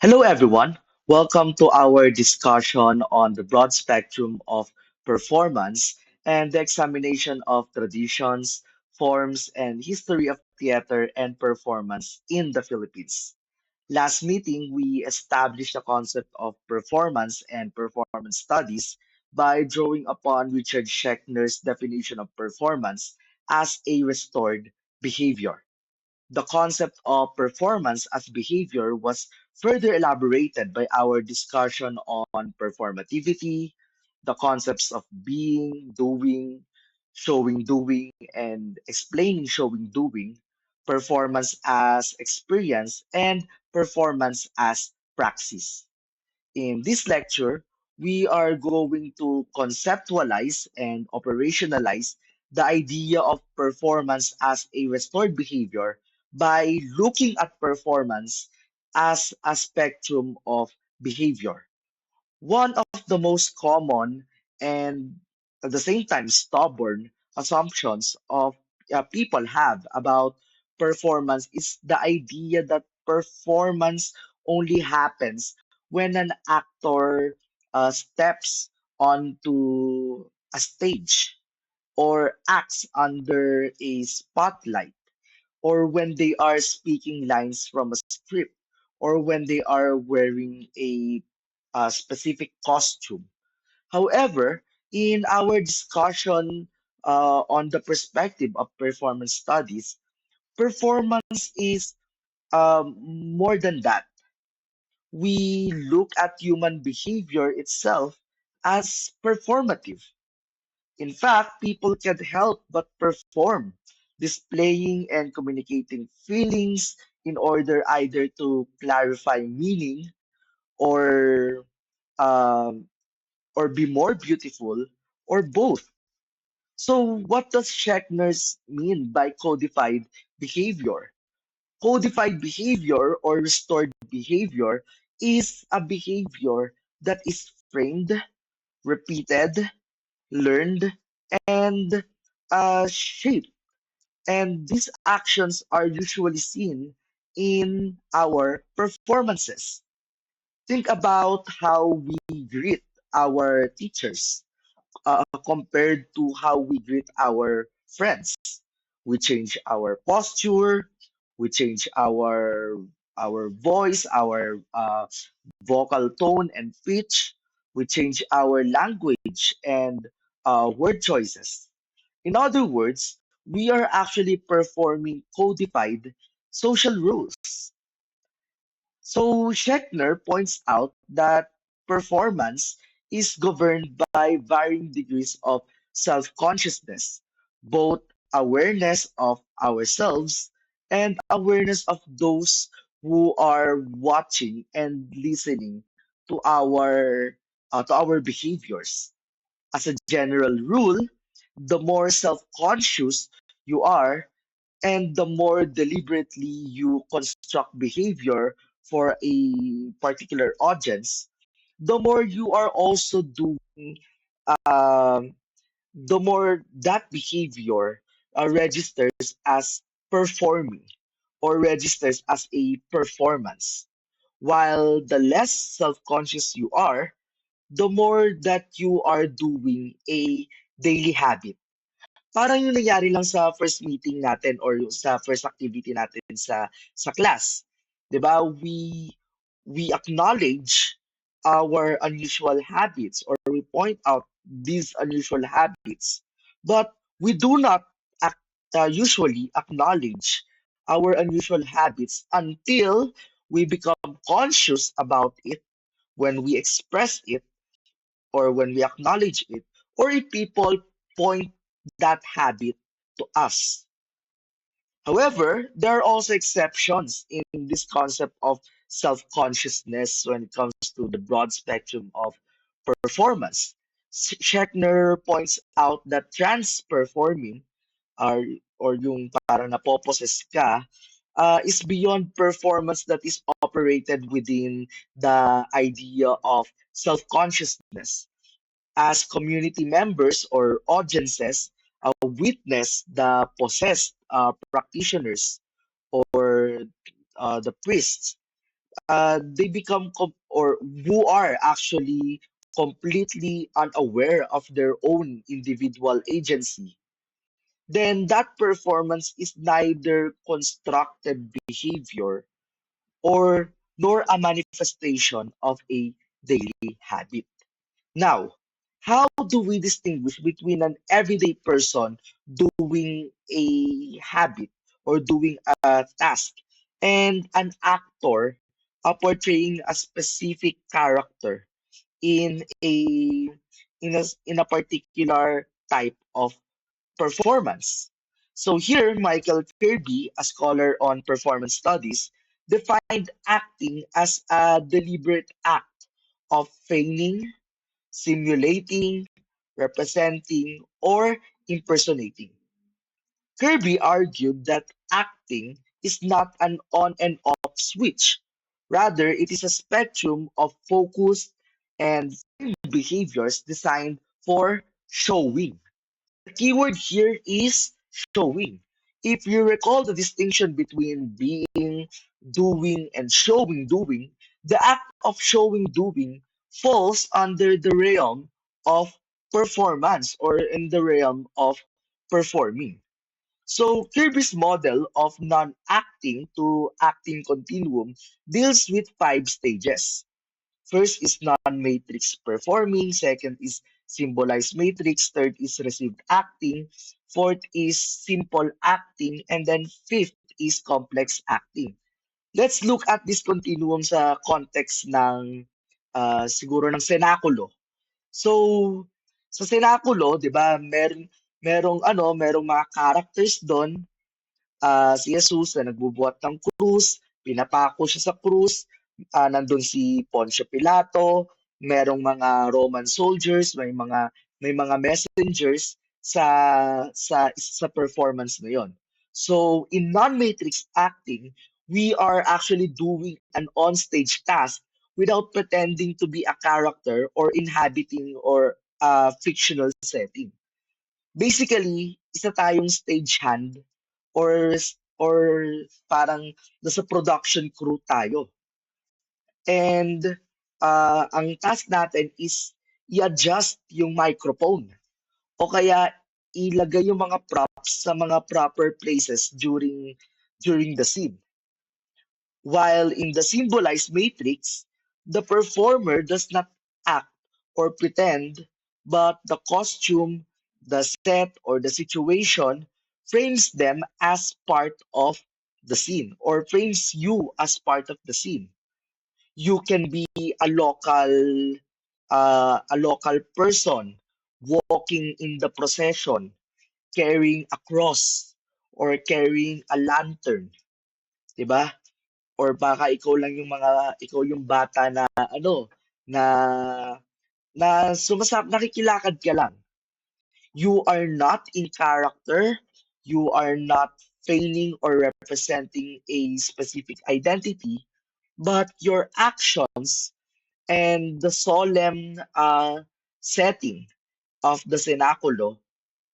Hello, everyone. Welcome to our discussion on the broad spectrum of performance and the examination of traditions, forms, and history of theater and performance in the Philippines. Last meeting, we established the concept of performance and performance studies by drawing upon Richard Schechner's definition of performance as a restored behavior. The concept of performance as behavior was further elaborated by our discussion on performativity, the concepts of being, doing, showing doing, and explaining showing doing, performance as experience, and performance as praxis. In this lecture, we are going to conceptualize and operationalize the idea of performance as a restored behavior by looking at performance as a spectrum of behavior. One of the most common and at the same time stubborn assumptions of people have about performance is the idea that performance only happens when an actor steps onto a stage or acts under a spotlight or when they are speaking lines from a script or when they are wearing a specific costume. However, in our discussion on the perspective of performance studies, performance is more than that. We look at human behavior itself as performative. In fact, people can't help but perform, displaying and communicating feelings in order either to clarify meaning or um, or be more beautiful or both. So, what does Schechner's mean by codified behavior? Codified behavior or restored behavior is a behavior that is framed, repeated, learned, and shaped. And these actions are usually seen in our performances. Think about how we greet our teachers compared to how we greet our friends. We change our posture, we change our voice, our vocal tone and pitch. We change our language and word choices. In other words, we are actually performing codified social rules. So Schechner points out that performance is governed by varying degrees of self consciousness, both awareness of ourselves and awareness of those who are watching and listening to our behaviors. As a general rule, the more self conscious you are, and the more deliberately you construct behavior for a particular audience, the more you are also doing, um, the more that behavior registers as performing or registers as a performance. While the less self conscious you are, the more that you are doing a daily habit. Parang yung nangyari lang sa first meeting natin or yung sa first activity natin sa class. 'Di ba? We acknowledge our unusual habits or we point out these unusual habits, but we do not usually acknowledge our unusual habits until we become conscious about it when we express it or when we acknowledge it, or if people point that habit to us. However, there are also exceptions in this concept of self consciousness when it comes to the broad spectrum of performance. Schechner points out that trans performing or, or yung parang napoposes ka is beyond performance that is operated within the idea of self consciousness as community members or audiences witness the possessed practitioners or the priests. they become or who are actually completely unaware of their own individual agency, then that performance is neither constructed behavior or nor a manifestation of a daily habit. Now, how do we distinguish between an everyday person doing a habit or doing a task and an actor portraying a specific character in a particular type of performance? So here, Michael Kirby, a scholar on performance studies, defined acting as a deliberate act of feigning, simulating, representing, or impersonating. Kirby argued that acting is not an on and off switch. Rather, it is a spectrum of focused and behaviors designed for showing. The keyword here is showing. If you recall the distinction between being, doing, and showing doing, the act of showing doing falls under the realm of performance or in the realm of performing. So Kirby's model of non-acting to acting continuum deals with five stages. First is non-matrix performing, second is symbolized matrix, third is received acting, fourth is simple acting, and then fifth is complex acting. Let's look at this continuum sa context ng siguro ng senakulo. So, sa senakulo, 'di ba, merong mga characters doon, si Jesus na nagbubuhat ng krus, pinapako siya sa krus, nandun si Poncio Pilato, merong mga Roman soldiers, may mga messengers sa performance na yon. So in non-matrix acting, we are actually doing an on-stage task without pretending to be a character or inhabiting or a fictional setting. Basically, isa tayong stagehand or parang nasa production crew tayo. And ang task natin is i-adjust yung microphone o kaya ilagay yung mga props sa mga proper places during the scene. While in the symbolized matrix, the performer does not act or pretend, but the costume, the set, or the situation frames them as part of the scene or frames you as part of the scene. You can be a local person walking in the procession, carrying a cross or carrying a lantern, 'di ba? Or baka ikaw yung bata na na nakikilakad ka lang. You are not in character, you are not feigning or representing a specific identity, but your actions and the solemn setting of the cenaculo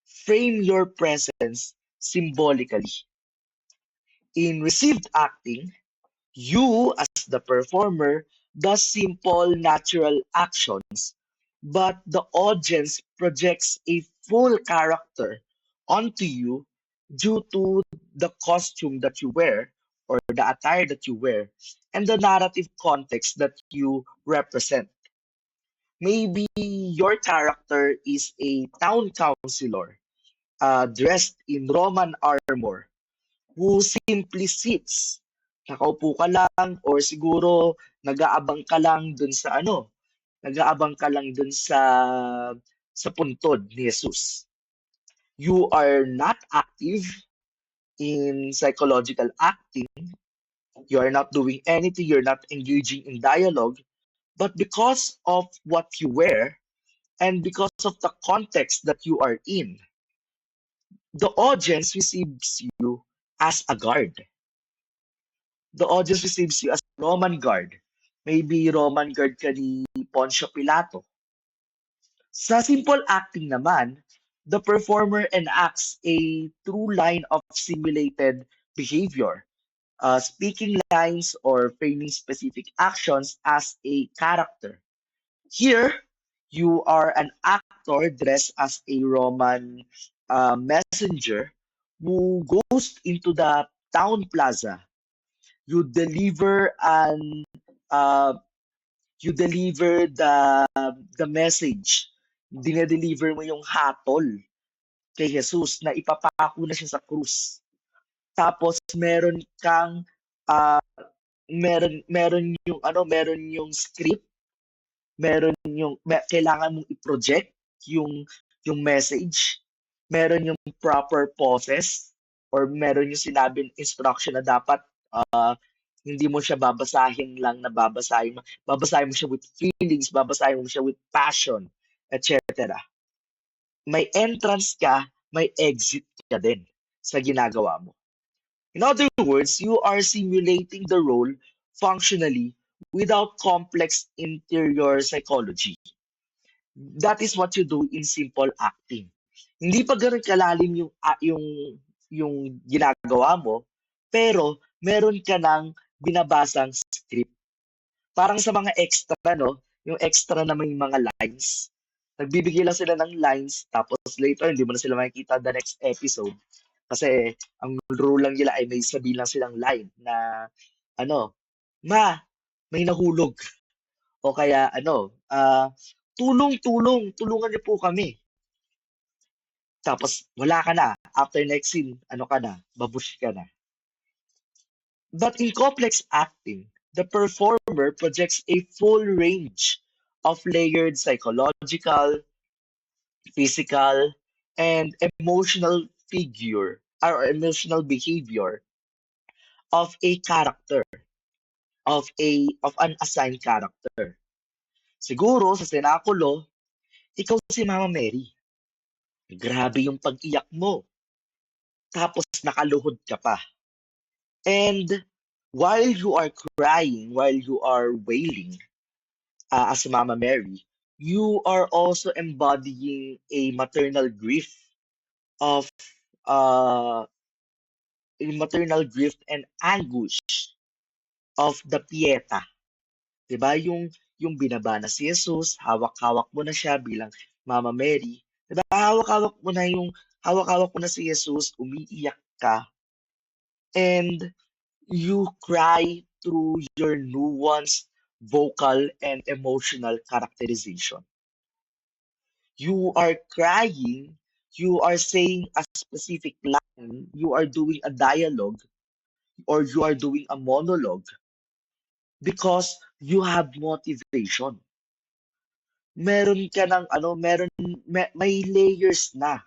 frame your presence symbolically. In received acting, you, as the performer, does simple natural actions, but the audience projects a full character onto you due to the costume that you wear or the attire that you wear and the narrative context that you represent. Maybe your character is a town councilor dressed in Roman armor who simply sits. Nakaupo ka lang or siguro nag-aabang ka lang dun sa nag-aabang ka lang dun sa puntod ni Jesus. You are not active in psychological acting. You are not doing anything. You're not engaging in dialogue. But because of what you wear and because of the context that you are in, the audience receives you as a guard. The audience receives you as Roman guard. Maybe Roman guard ka ni Poncio Pilato. Sa simple acting naman, the performer enacts a true line of simulated behavior. speaking lines, or framing specific actions as a character. Here, you are an actor dressed as a Roman messenger who goes into the town plaza. You deliver an uh, you deliver the message. Dinedeliver mo yung hatol kay Jesus na ipapako na siya sa krus. Tapos ah, meron yung script, kailangan mong i-project yung message, meron yung proper poses, or meron yung sinabing instruction na dapat hindi mo siya babasahin lang na babasahin mo siya with feelings, babasahin mo siya with passion, etc. May entrance ka, may exit ka din sa ginagawa mo. In other words, you are simulating the role functionally without complex interior psychology. That is what you do in simple acting. Hindi pa gano'n kalalim yung ginagawa mo, pero meron ka ng binabasang script. Parang sa mga extra, no? Yung extra na may mga lines. Nagbibigay lang sila ng lines, tapos later, hindi mo na sila makikita the next episode. Kasi ang rule lang nila ay may sabihin lang silang line na, ano, ma, may nahulog. O kaya, tulong, tulong, tulungan niyo po kami. Tapos, wala ka na. After next scene, ano ka na, babush ka na. But in complex acting, the performer projects a full range of layered psychological, physical, and emotional behavior of a character, of an assigned character. Siguro sa senakulo, ikaw si Mama Mary. Grabe yung pag-iyak mo. Tapos nakaluhod ka pa. And while you are crying, while you are wailing, as Mama Mary, you are also embodying a of uh, maternal grief and anguish of the Pieta. 'Di ba? Yung binaba na si Jesus, hawak-hawak mo na siya bilang Mama Mary. 'Di ba? Hawak-hawak mo na si Jesus, umiiyak ka, and you cry through your nuanced vocal and emotional characterization. You are crying, you are saying a specific line, you are doing a dialogue, or you are doing a monologue because you have motivation. Meron ka ng may layers na.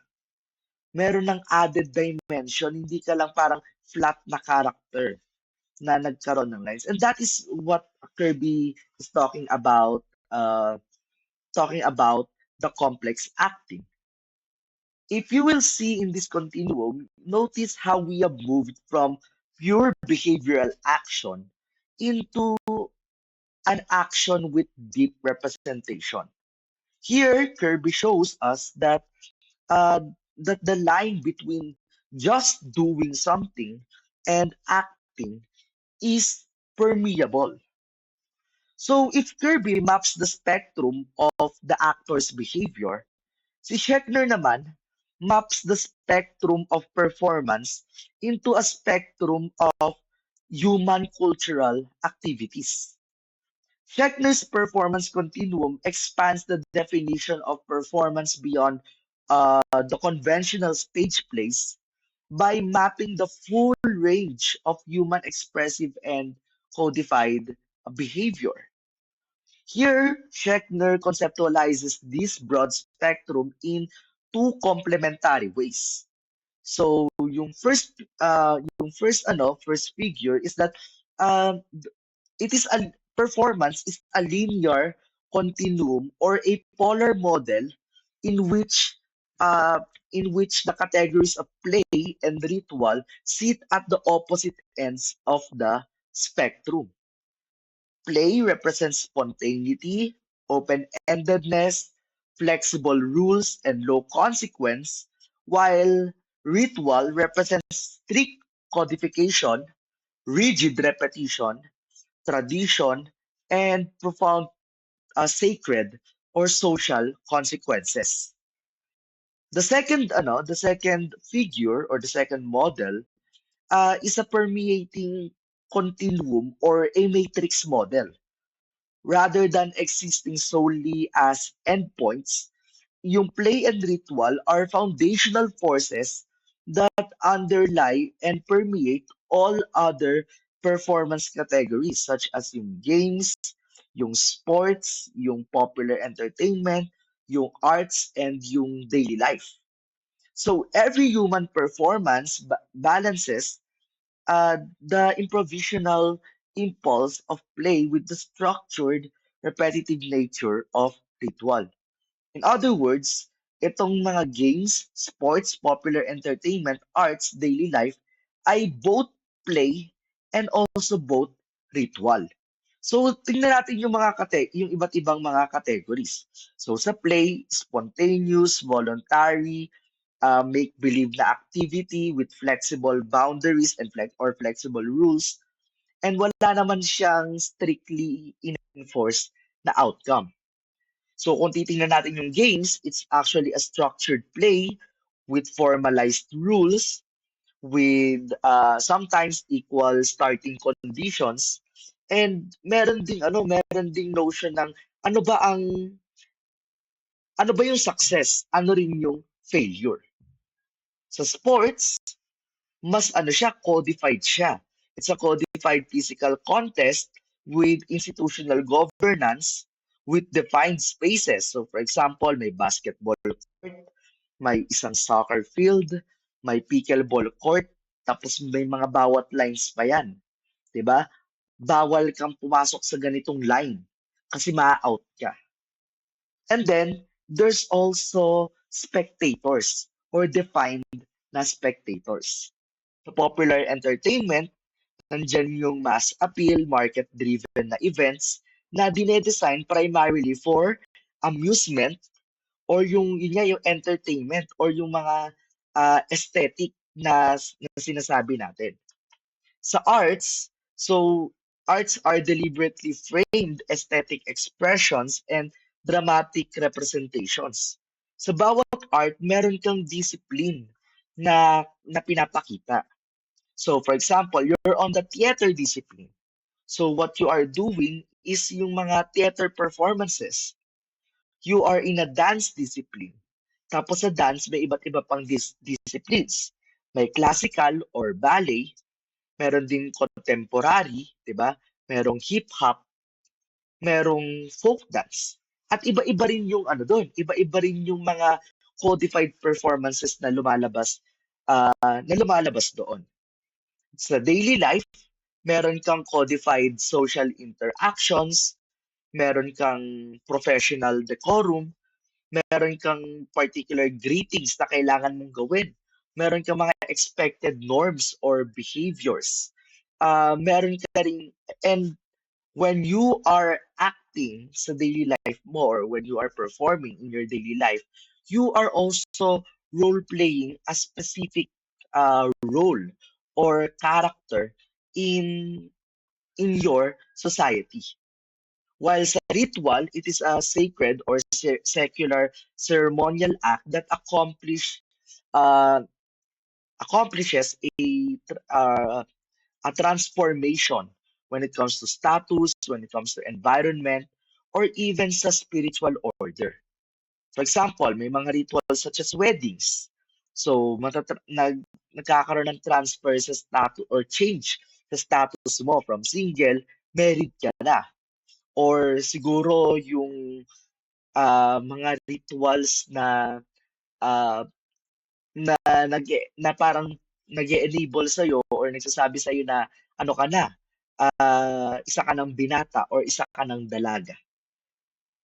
Meron ng added dimension, hindi ka lang parang flat na character na nagkaroon ng lines. And that is what Kirby is talking about the complex acting. If you will see in this continuum, notice how we have moved from pure behavioral action into an action with deep representation. Here, Kirby shows us uh, that the line between just doing something and acting is permeable. So if Kirby maps the spectrum of the actor's behavior, si Schechner naman maps the spectrum of performance into a spectrum of human cultural activities. Schechner's performance continuum expands the definition of performance beyond the conventional stage plays by mapping the full range of human expressive and codified behavior. Here, Schechner conceptualizes this broad spectrum in two complementary ways. So, first figure is that uh, it is a performance is a linear continuum or a polar model in which uh, the categories of play and ritual sit at the opposite ends of the spectrum. Play represents spontaneity, open-endedness, flexible rules, and low consequence, while ritual represents strict codification, rigid repetition, tradition, and profound sacred or social consequences. The second figure or the second model is a permeating continuum or a matrix model. Rather than existing solely as endpoints, yung play and ritual are foundational forces that underlie and permeate all other performance categories such as yung games, yung sports, yung popular entertainment, yung arts, and yung daily life. So every human performance balances the improvisational impulse of play with the structured, repetitive nature of ritual. In other words, itong mga games, sports, popular entertainment, arts, daily life ay both play and also both ritual. So, tingnan natin yung yung iba't ibang mga categories. So, sa play, spontaneous, voluntary, make-believe na activity with flexible boundaries and flexible rules, and wala naman siyang strictly enforced na outcome. So kung titingnan natin yung games, it's actually a structured play with formalized rules, with sometimes equal starting conditions, and meron ding notion ng ano ba ang ano ba yung success, ano rin yung failure. Sa sports, mas codified siya. It's a codified physical contest with institutional governance with defined spaces. So for example, may basketball court, may isang soccer field, may pickleball court, tapos may mga bawat lines pa yan. 'Di ba? Bawal kang pumasok sa ganitong line kasi ma-out ka. And then, there's also spectators or defined na spectators. Sa popular entertainment, nandyan yung mass appeal, market-driven na events na dinedesign primarily for amusement or yun nga, yung entertainment or yung mga aesthetic na sinasabi natin. Sa arts, so arts are deliberately framed aesthetic expressions and dramatic representations. Sa bawat art, meron kang discipline na pinapakita. So, for example, you're on the theater discipline. So, what you are doing is yung mga theater performances. You are in a dance discipline. Tapos sa dance, may iba't iba pang disciplines. May classical or ballet, meron din contemporary, 'di ba? Merong hip-hop, merong folk dance. At iba-iba rin yung ano doon, iba-iba rin yung mga codified performances na lumalabas doon. Sa daily life, meron kang codified social interactions, meron kang professional decorum, meron kang particular greetings na kailangan mong gawin. Meron kang mga expected norms or behaviors. Meron ka rin, and when you are acting sa daily life more, when you are performing in your daily life, you are also role-playing a specific role or character in in your society. While sa ritual, it is a sacred or secular ceremonial act that uh, accomplishes a transformation when it comes to status, when it comes to environment, or even sa spiritual order. For example, may mga rituals such as weddings. So, nagkakaroon ng transfer sa status or change sa status mo from single, married ka na. Or siguro yung mga rituals ah, na na parang nag-e-enable sa'yo or nagsasabi sa'yo na ano ka na, isa ka ng binata or isa ka ng dalaga.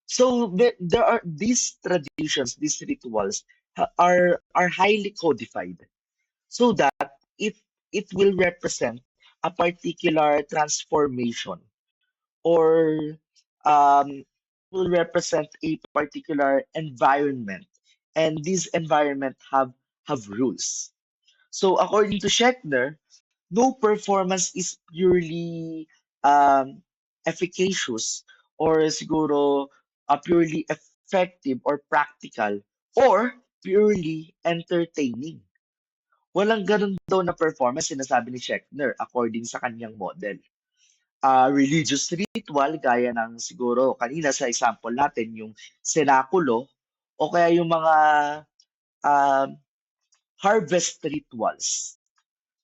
So there are these traditions, these rituals are highly codified so that it will represent a particular transformation or will represent a particular environment, and this environment have rules. So according to Schechner, no performance is purely um, efficacious or siguro purely effective or practical or purely entertaining. Walang ganun daw na performance sinasabi ni Schechner according sa kanyang model. Religious ritual gaya ng siguro kanina sa example natin yung senakulo o kaya yung mga um, harvest rituals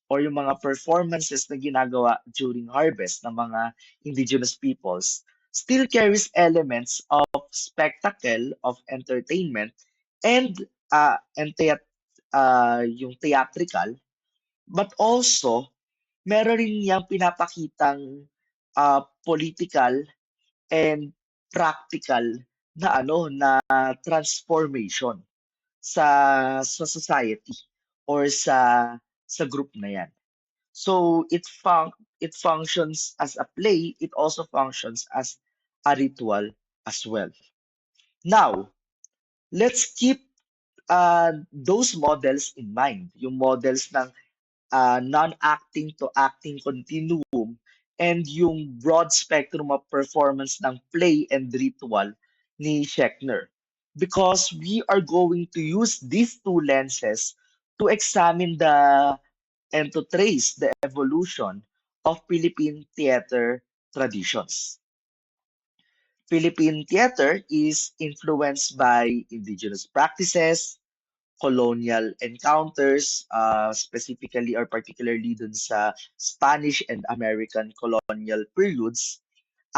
or yung mga performances na ginagawa during harvest ng mga indigenous peoples still carries elements of spectacle, of entertainment, and yung theatrical, but also meron rin niyang pinapakitang political and practical na na transformation sa society or sa group na yan. So it functions as a play, it also functions as a ritual as well. Now, let's keep those models in mind, yung models ng non-acting to acting continuum and yung broad spectrum of performance ng play and ritual ni Schechner. Because we are going to use these two lenses to examine and to trace the evolution of Philippine theater traditions. Philippine theater is influenced by indigenous practices, colonial encounters, specifically or particularly dun sa Spanish and American colonial periods,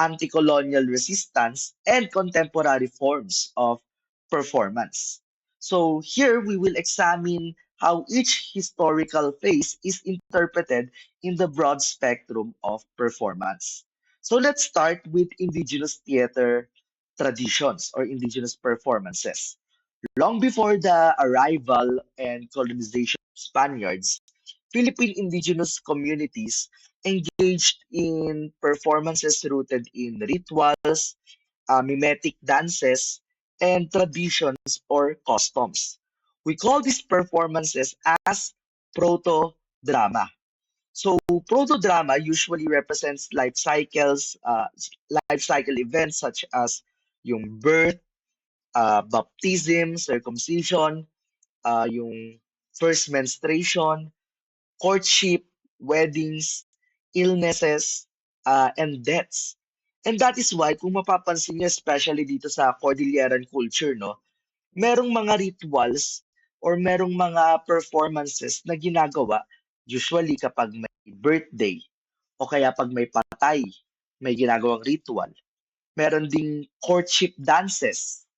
anti-colonial resistance, and contemporary forms of performance. So here we will examine how each historical phase is interpreted in the broad spectrum of performance. So let's start with indigenous theater traditions or indigenous performances. Long before the arrival and colonization of Spaniards, Philippine indigenous communities engaged in performances rooted in rituals, mimetic dances, and traditions or customs. We call these performances as proto-drama. So proto-drama usually represents life cycle events such as yung birth, baptism, circumcision, yung first menstruation, courtship, weddings, illnesses, and deaths. And that is why, kung mapapansin niyo, especially dito sa Cordilleran culture, no, merong mga rituals or merong mga performances na ginagawa usually kapag may birthday o kaya pag may patay, may ginagawang ritual. Meron ding courtship dances,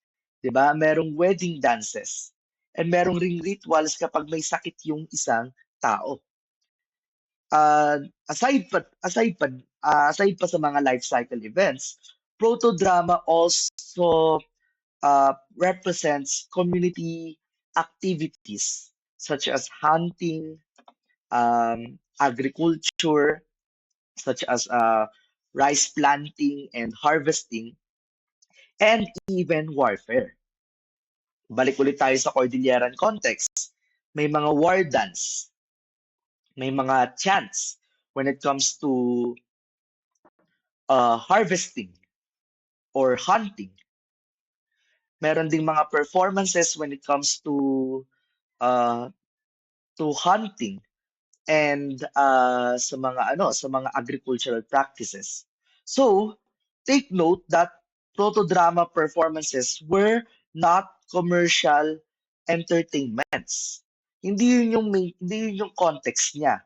'di ba? Merong wedding dances. And merong ring rituals kapag may sakit yung isang tao. Aside pa sa mga life cycle events, proto-drama also represents community activities such as hunting, agriculture, such as rice planting and harvesting, and even warfare. Balik ulit tayo sa Cordilleran context. May mga war dance, may mga chants when it comes to harvesting or hunting. Meron ding mga performances when it comes uh, to hunting and sa mga agricultural practices. So, take note that proto-drama performances were not commercial entertainments. Hindi yun yung context niya.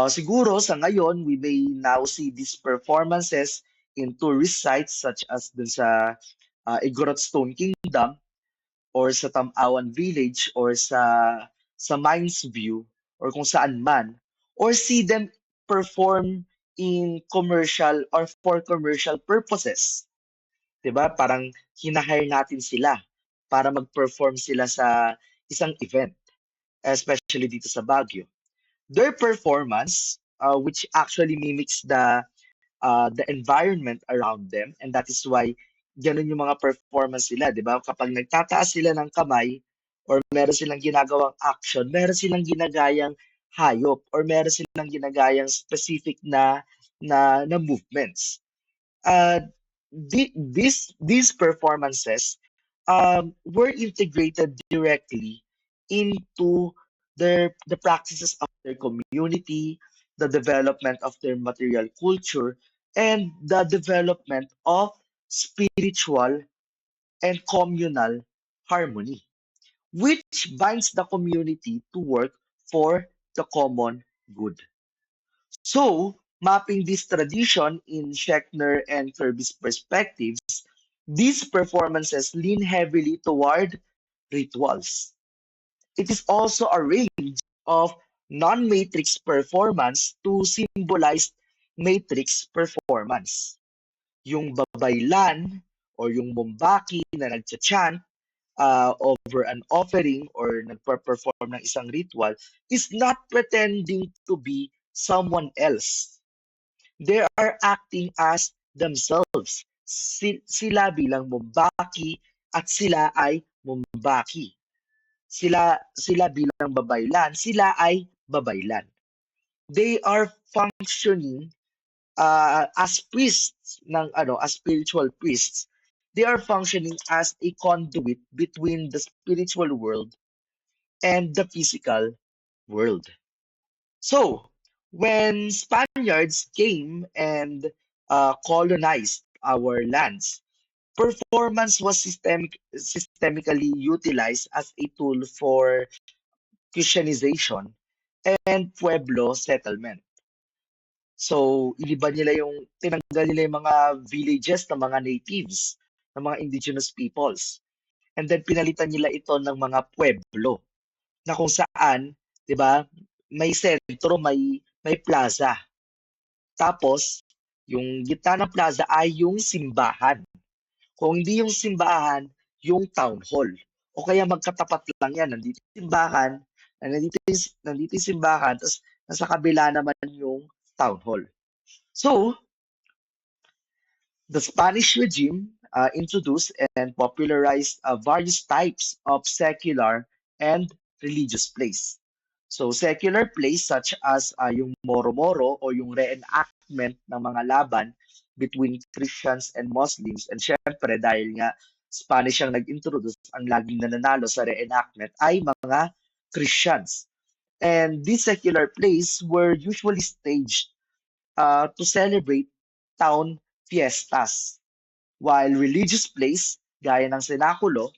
Siguro sa ngayon, we may now see these performances in tourist sites such as dun sa Igorot Stone Kingdom or sa Tamawan Village or sa Mines View or kung saan man, or see them perform in commercial or for commercial purposes. 'Di ba? Parang hinahire natin sila para mag-perform sila sa isang event, especially dito sa Baguio. Their performance, which actually mimics the environment around them, and that is why ganun yung mga performance nila, 'di ba? Kapag nagtataas sila ng kamay or meron silang ginagawang action, meron silang ginagayang hayop or meron silang ginagayang specific na movements. These performances were integrated directly into the practices of their community, the development of their material culture, and the development of spiritual and communal harmony, which binds the community to work for the common good. So, mapping this tradition in Schechner and Kirby's perspectives, these performances lean heavily toward rituals. It is also a range of non-matrix performance to symbolize matrix performance. Yung babaylan or yung mumbaki na nagcha-chant over an offering or nagpa-perform ng isang ritual is not pretending to be someone else. They are acting as themselves. Sila bilang mumbaki at sila ay mumbaki. Sila bilang babaylan, sila ay babaylan. They are functioning as priests as spiritual priests. They are functioning as a conduit between the spiritual world and the physical world. So, when Spaniards came and colonized our lands, performance was systemically utilized as a tool for Christianization and Pueblo settlement. So, tinanggal nila yung mga villages ng mga natives, ng mga indigenous peoples. And then pinalitan nila ito ng mga pueblo na kung saan, 'di ba, may sentro, may plaza. Tapos, yung gitna ng plaza ay yung simbahan. Kung hindi yung simbahan, yung town hall. O kaya magkatapat lang yan. Nandito yung simbahan, nandito yung simbahan, tapos nasa kabila naman yung town hall. So, the Spanish regime introduced and popularized various types of secular and religious plays. So secular plays such as yung Moro-Moro o yung reenactment ng mga laban between Christians and Muslims. And syempre dahil nga Spanish ang nag-introduce, ang laging nananalo sa reenactment ay mga Christians. And these secular plays were usually staged to celebrate town fiestas, while religious plays, gaya ng senakulo,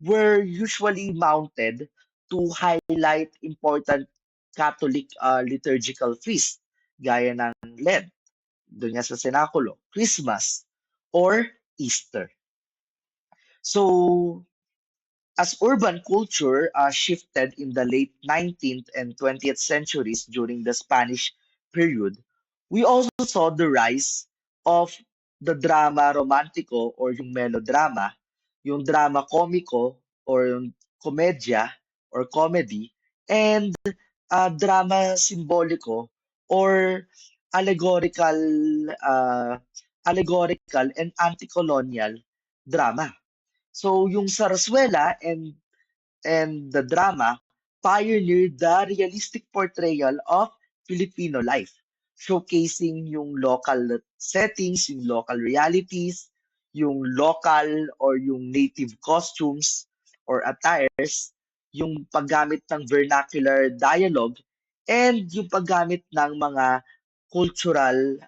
were usually mounted to highlight important Catholic liturgical feasts, gaya ng Lent, doon nga sa senakulo, Christmas, or Easter. So, as urban culture shifted in the late 19th and 20th centuries during the Spanish period, we also saw the rise of the drama romantico or yung melodrama, yung drama comico or yung komedya or comedy, and drama simbolico or allegorical allegorical and anti-colonial drama. So yung Sarsuela and the drama pioneered the realistic portrayal of Filipino life, showcasing yung local settings, yung local realities, yung local or yung native costumes or attires, yung paggamit ng vernacular dialogue, and yung paggamit ng mga cultural,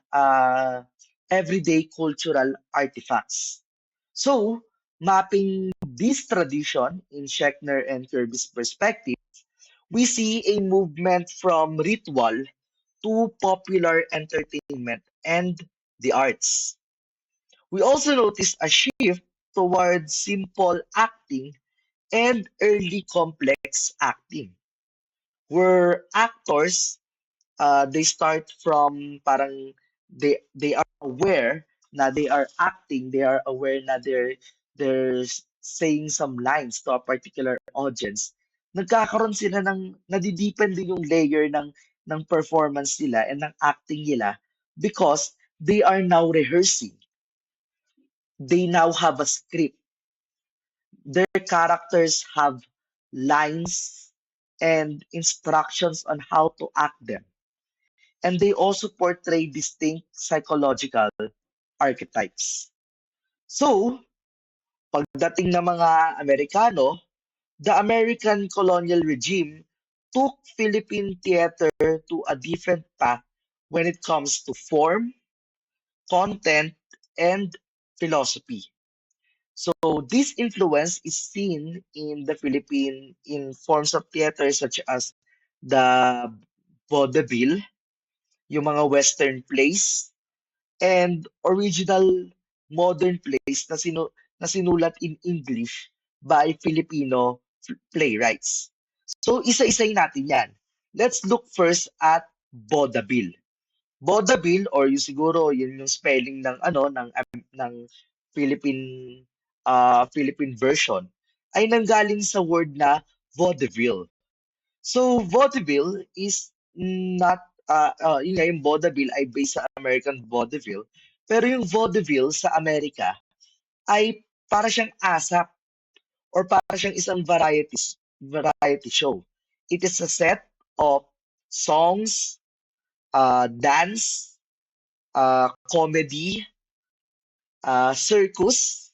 everyday cultural artifacts. So, mapping this tradition in Schechner and Kirby's perspective, we see a movement from ritual to popular entertainment and the arts. We also notice a shift towards simple acting and early complex acting, where actors they start from parang they are aware na they are acting, they are aware na they're saying some lines to a particular audience. Nagkakaroon sila ng nadideepen din yung layer ng performance nila and ng acting nila because they are now rehearsing. They now have a script. Their characters have lines and instructions on how to act them. And they also portray distinct psychological archetypes. So, pagdating ng mga Amerikano, the American colonial regime took Philippine theater to a different path when it comes to form, content, and philosophy. So this influence is seen in the Philippine in forms of theater such as the vaudeville, yung mga Western plays, and original modern plays na sinulat in English by Filipino playwrights. So isa-isayin natin yan. Let's look first at vaudeville. Vaudeville or yung siguro yun yung spelling ng ng Philippine Philippine version ay nanggaling sa word na vaudeville. So vaudeville is not yun nga, yung vaudeville ay based sa American vaudeville. Pero yung vaudeville sa Amerika ay para siyang ASAP or para siyang isang variety show. It is a set of songs, dance, comedy, circus,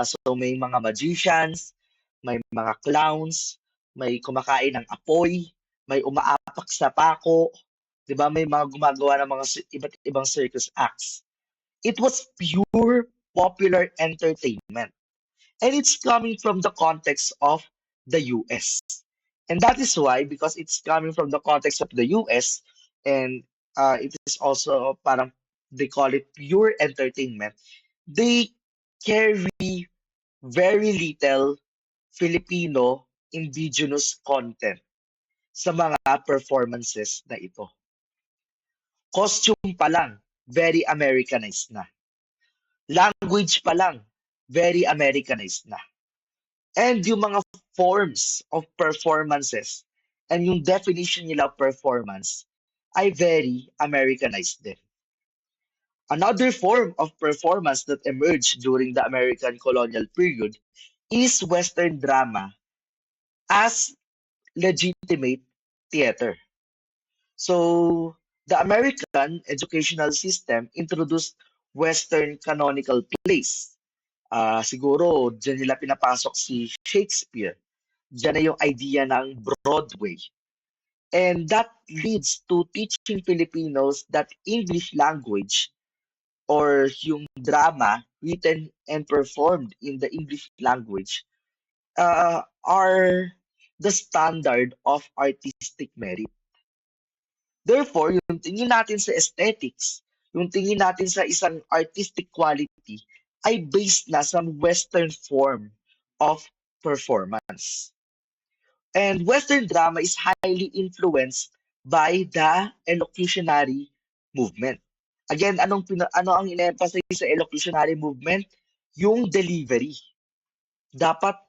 so may mga magicians, may mga clowns, may kumakain ng apoy, may umaapak sa pako, 'di ba? May mga gumagawa ng mga iba't ibang circus acts. It was pure popular entertainment. And it's coming from the context of the US. And that is why, because it's coming from the context of the US, and it is also parang they call it pure entertainment, they carry very little Filipino indigenous content sa mga performances na ito. Costume pa lang, very Americanized na. Language pa lang, very Americanized na. And yung mga forms of performances and yung definition nila of performance ay very Americanized din. Another form of performance that emerged during the American colonial period is Western drama as legitimate theater. So, the American educational system introduced Western canonical plays. Siguro, dyan nila pinapasok si Shakespeare. Diyan na yung idea ng Broadway. And that leads to teaching Filipinos that English language or yung drama written and performed in the English language are the standard of artistic merit. Therefore, yung tingin natin sa aesthetics, yung tingin natin sa isang artistic quality ay based na sa Western form of performance. And Western drama is highly influenced by the elocutionary movement. Again, ano ang in-emphasize sa elocutionary movement? Yung delivery. Dapat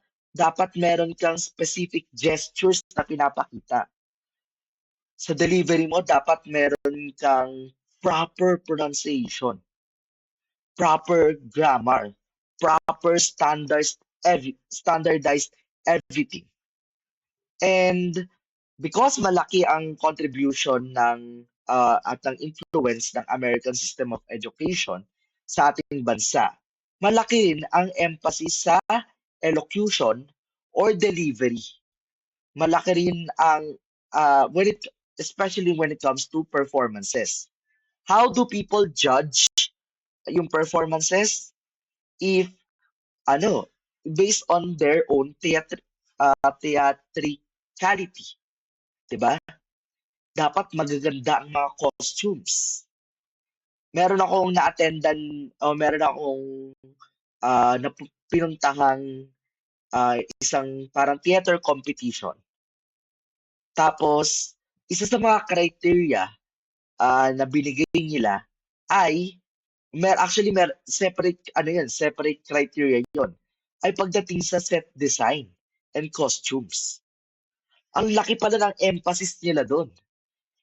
meron kang specific gestures na pinapakita. Sa delivery mo, dapat meron kang proper pronunciation, proper grammar, proper standardized everything. And because malaki ang contribution at ng influence ng American system of education sa ating bansa, malaki rin ang emphasis sa elocution or delivery. Malaki rin ang especially when it comes to performances. How do people judge yung performances? If based on their own theatricality, 'di ba? Dapat magaganda ang mga costumes. Meron akong na-attendan o meron akong pinuntahang isang parang theater competition. Tapos, isa sa mga criteria na binigay nila ay separate criteria 'yon. Ay pagdating sa set design and costumes. Ang laki pala ng emphasis nila doon.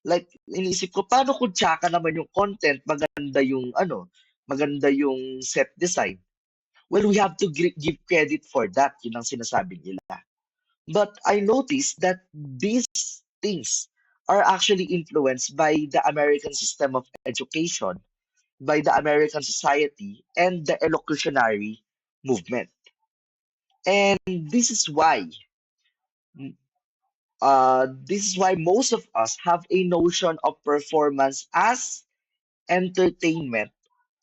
Like, iniisip ko, paano kung tsaka naman yung content, maganda yung set design? Well, we have to give credit for that. Yun ang sinasabi nila. But I noticed that these things are actually influenced by the American system of education, by the American society, and the elocutionary movement. And this is why most of us have a notion of performance as entertainment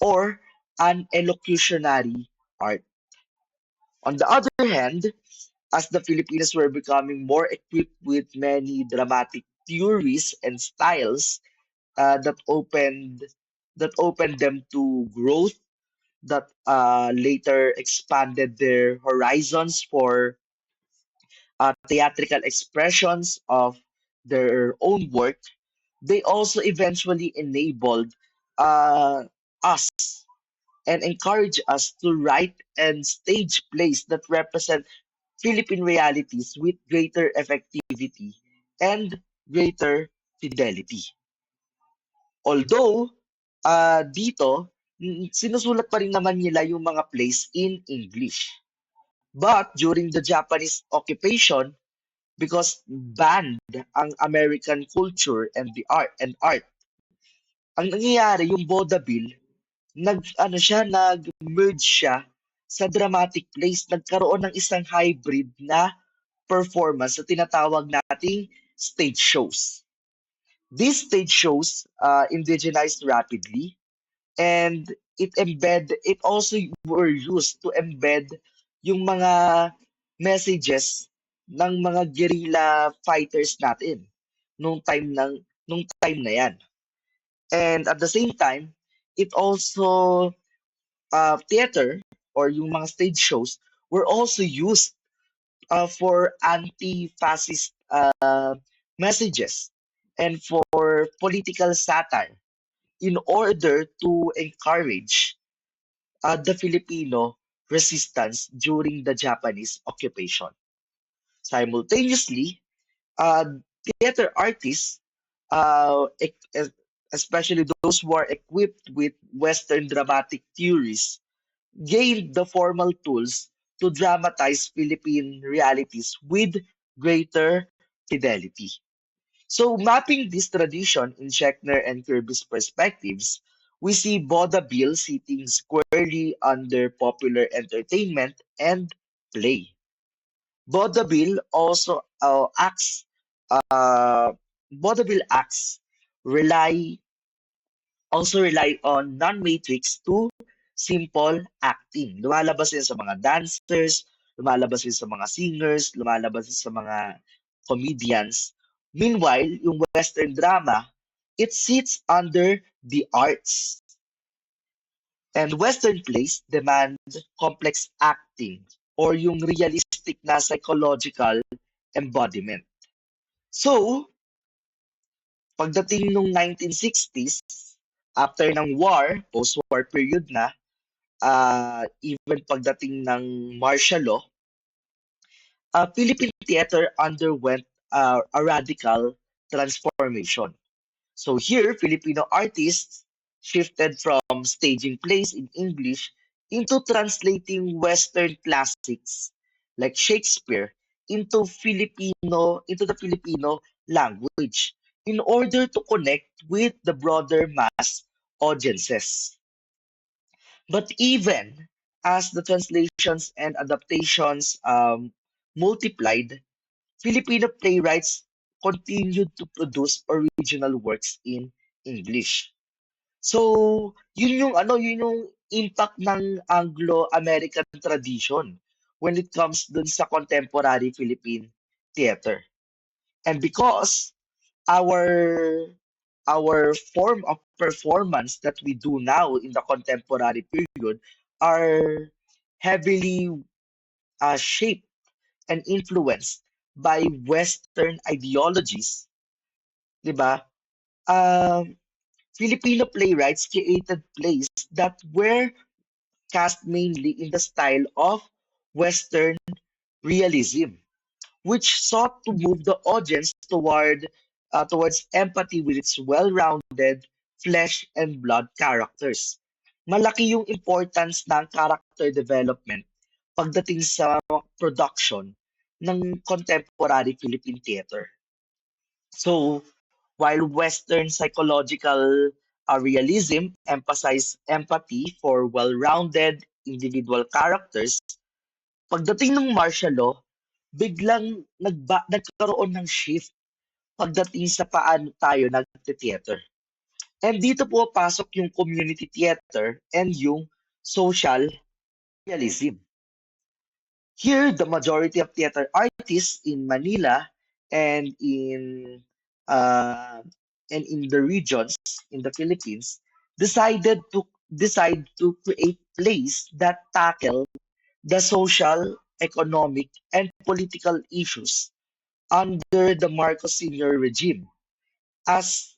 or an elocutionary art. On the other hand, as the Filipinos were becoming more equipped with many dramatic theories and styles that opened them to growth, that later expanded their horizons for theatrical expressions of their own work. They also eventually enabled uh, us and encourage us to write and stage plays that represent Philippine realities with greater effectivity and greater fidelity. Although, dito, sinusulat pa rin naman nila yung mga plays in English. But during the Japanese occupation, because banned ang American culture and art, ang nangyayari yung vaudeville, nag-merge siya sa dramatic plays, nagkaroon ng isang hybrid na performance na tinatawag nating stage shows. These stage shows indigenized rapidly, and it also were used to embed yung mga messages ng mga guerrilla fighters natin nung time na yan. And at the same time, it also theater or yung mga stage shows were also used for anti-fascist messages and for political satire in order to encourage the Filipino resistance during the Japanese occupation. Simultaneously, uh, theater artists, especially those who are equipped with Western dramatic theories, gained the formal tools to dramatize Philippine realities with greater fidelity. So, mapping this tradition in Schechner and Kirby's perspectives, we see vaudeville sitting squarely under popular entertainment and play. Vaudeville also vaudeville acts rely rely on non-matrix to simple acting. Lumalabas yan sa mga dancers, lumalabas yan sa mga singers, lumalabas yan sa mga comedians. Meanwhile, yung Western drama, it sits under the arts. And Western plays demand complex acting or yung realistic na psychological embodiment. So, pagdating nung 1960s, after ng war, post-war period na, even pagdating ng martial law, Philippine theater underwent a radical transformation. So here, Filipino artists shifted from staging plays in English into translating Western classics like Shakespeare into the Filipino language in order to connect with the broader mass audiences. But even as the translations and adaptations multiplied, Filipino playwrights continued to produce original works in English. So, yun yung impact ng Anglo-American tradition when it comes dun sa contemporary Philippine theater. And because our our form of performance that we do now in the contemporary period are heavily shaped and influenced by Western ideologies, di ba? Um, Filipino playwrights created plays that were cast mainly in the style of Western realism, which sought to move the audience towards empathy with its well-rounded flesh and blood characters. Malaki yung importance ng character development pagdating sa production ng contemporary Philippine theater. So, while Western psychological realism emphasized empathy for well-rounded individual characters, pagdating ng martial law, biglang nagkaroon ng shift pagdating sa paano tayo nagte-theater. And dito po pasok yung community theater and yung social realism. Here, the majority of theater artists in Manila and in uh, the regions in the Philippines decide to create plays that tackle the social, economic, and political issues under the Marcos Sr. regime, as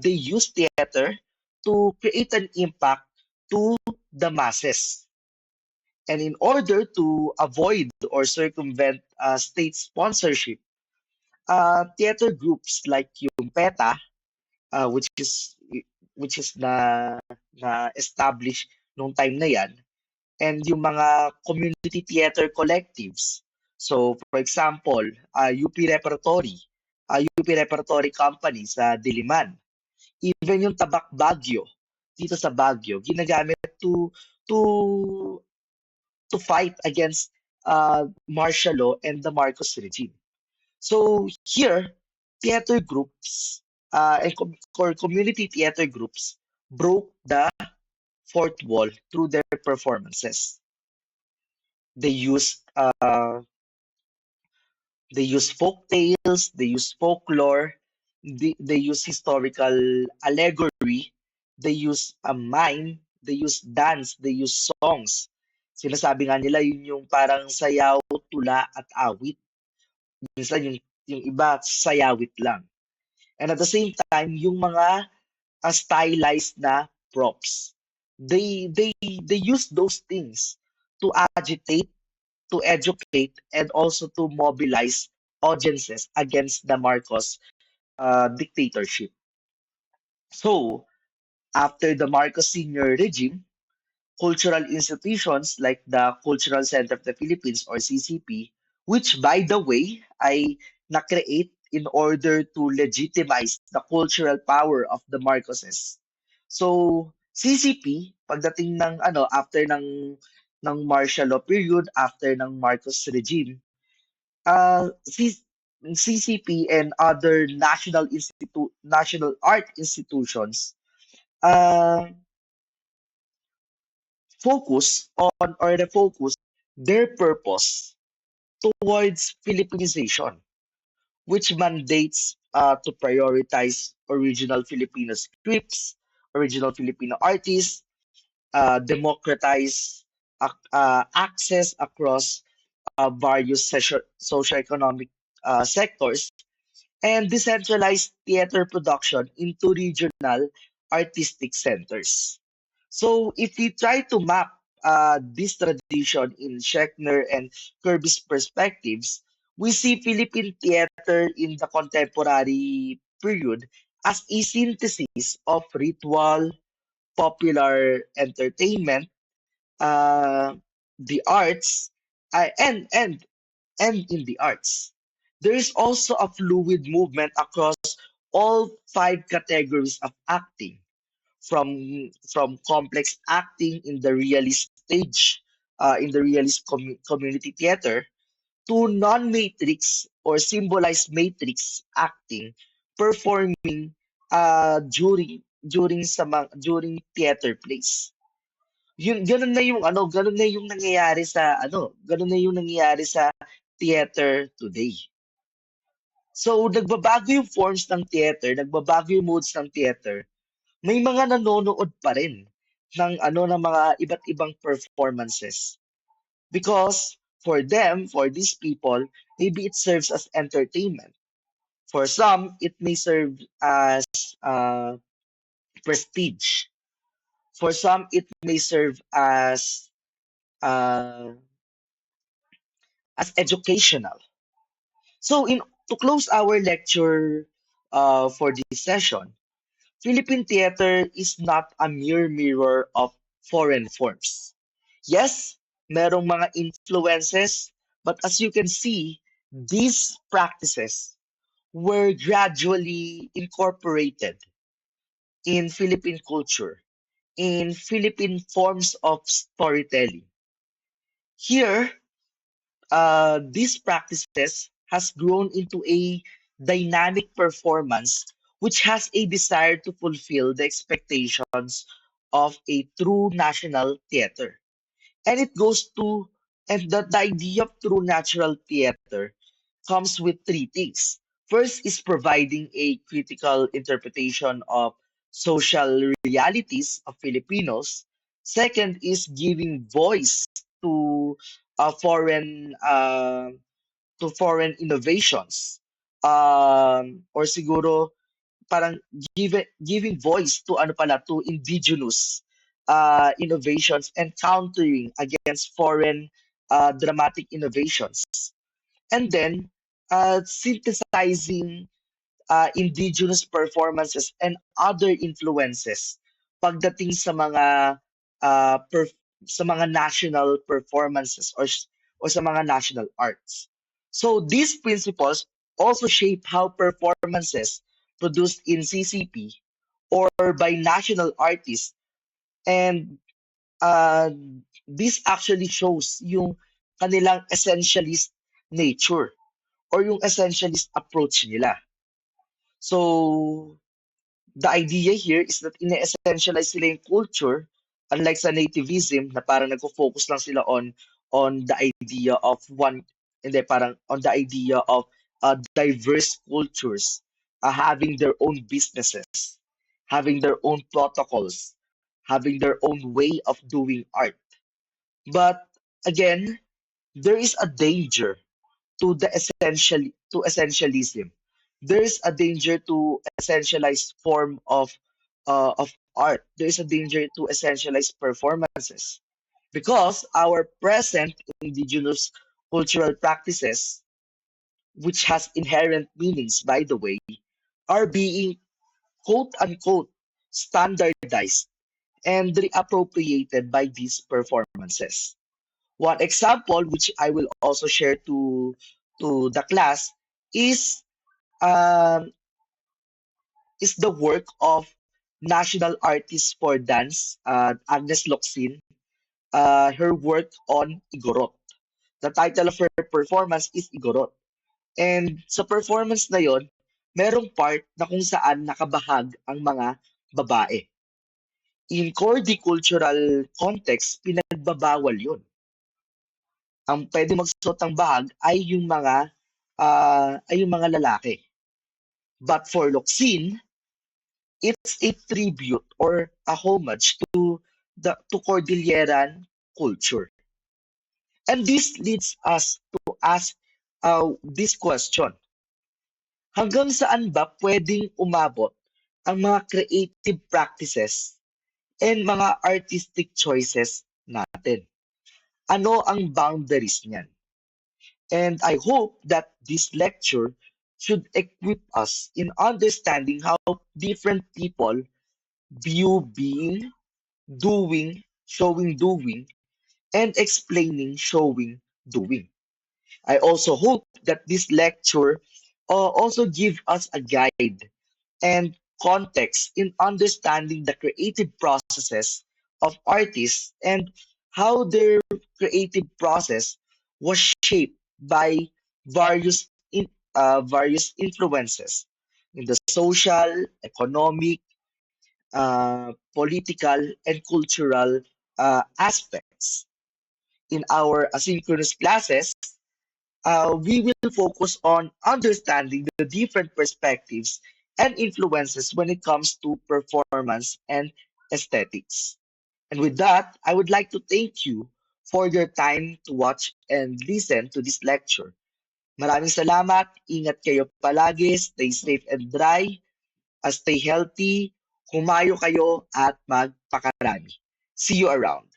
they use theater to create an impact to the masses. And in order to avoid or circumvent state sponsorship, theater groups like yung PETA, which is na established nung time na yan, and yung mga community theater collectives. So, for example, UP Repertory Company sa Diliman, even yung Tabak Baguio, dito sa Baguio, ginagamit to to fight against martial law and the Marcos regime. So here, theater groups or community theater groups broke the fourth wall through their performances. They used folk tales, they use folklore, they use historical allegory, they use a mime, they use dance, they use songs. Sinasabi nga nila yun yung parang sayaw, tula at awit. Minsan yung iba sayawit lang. And at the same time, yung mga stylized na props. They use those things to agitate, to educate, and also to mobilize audiences against the Marcos dictatorship. So, after the Marcos Sr. regime, cultural institutions like the Cultural Center of the Philippines or CCP, which by the way ay na-create in order to legitimize the cultural power of the Marcoses. So, CCP, pagdating ng after ng martial law period, after ng Marcos regime, CCP and other national art institutions uh, focus on or refocus their purpose towards Philippinization, which mandates to prioritize original Filipino scripts, original Filipino artists, democratize access across various socioeconomic sectors, and decentralize theater production into regional artistic centers. So if we try to map this tradition in Schechner and Kirby's perspectives, we see Philippine theater in the contemporary period as a synthesis of ritual, popular entertainment, uh, the arts, and in the arts. There is also a fluid movement across all five categories of acting, from complex acting in the realist stage, in the realist community theater, to non-matrix or symbolized matrix acting performing during theater plays. Yun ganun na yung nangyayari sa ganun na yung nangyayari sa theater today. So nagbabago yung forms ng theater, nagbabago yung modes ng theater, may mga nanonood pa rin ng mga iba't ibang performances. Because for them, for these people, maybe it serves as entertainment. For some, it may serve as uh, prestige. For some, it may serve uh, as educational. So, to close our lecture for this session, Philippine theater is not a mere mirror of foreign forms. Yes, merong mga influences, But as you can see, these practices were gradually incorporated in Philippine culture, in Philippine forms of storytelling. Here, these practices has grown into a dynamic performance which has a desire to fulfill the expectations of a true national theater. And it goes to, and the idea of true natural theater comes with three things. First is providing a critical interpretation of social realities of Filipinos. Second is giving voice to foreign innovations. Or siguro parang giving voice to ano pala to indigenous innovations and countering against foreign dramatic innovations. And then synthesizing indigenous performances and other influences pagdating sa mga national performances or sa mga national arts. So these principles also shape how performances produced in CCP or by national artists, and uh, this actually shows yung kanilang essentialist nature or yung essentialist approach nila. So, the idea here is that ine-essentialize sila yung culture, unlike sa nativism na parang nagfo-focus lang sila on the idea of one, hindi, parang on the idea of diverse cultures having their own businesses, having their own protocols, having their own way of doing art. But again, there is a danger to the essentialism. There is a danger to essentialized form of art. There is a danger to essentialized performances because our present indigenous cultural practices, which has inherent meanings, by the way, are being quote unquote standardized and reappropriated by these performances. One example, which I will also share to the class, is um, is the work of national artist for dance, Agnes Locsin, her work on Igorot. The title of her performance is Igorot. And sa performance na yon, merong part na kung saan nakabahag ang mga babae. In Kordi cultural context, pinagbabawal yon. Ang pwede magsuot ng bahag ay yung mga lalaki. But for Locsin, it's a tribute or a homage to Cordilleran culture. And this leads us to ask this question. Hanggang saan ba pwedeng umabot ang mga creative practices and mga artistic choices natin? Ano ang boundaries niyan? And I hope that this lecture should equip us in understanding how different people view being, doing, showing, doing, and explaining, showing, doing. I also hope that this lecture also give us a guide and context in understanding the creative processes of artists and how their creative process was shaped by various various influences in the social, economic, political, and cultural aspects. In our asynchronous classes, we will focus on understanding the different perspectives and influences when it comes to performance and aesthetics. And with that, I would like to thank you for your time to watch and listen to this lecture. Maraming salamat, ingat kayo palagi, stay safe and dry, stay healthy, humayo kayo at magpakarami. See you around.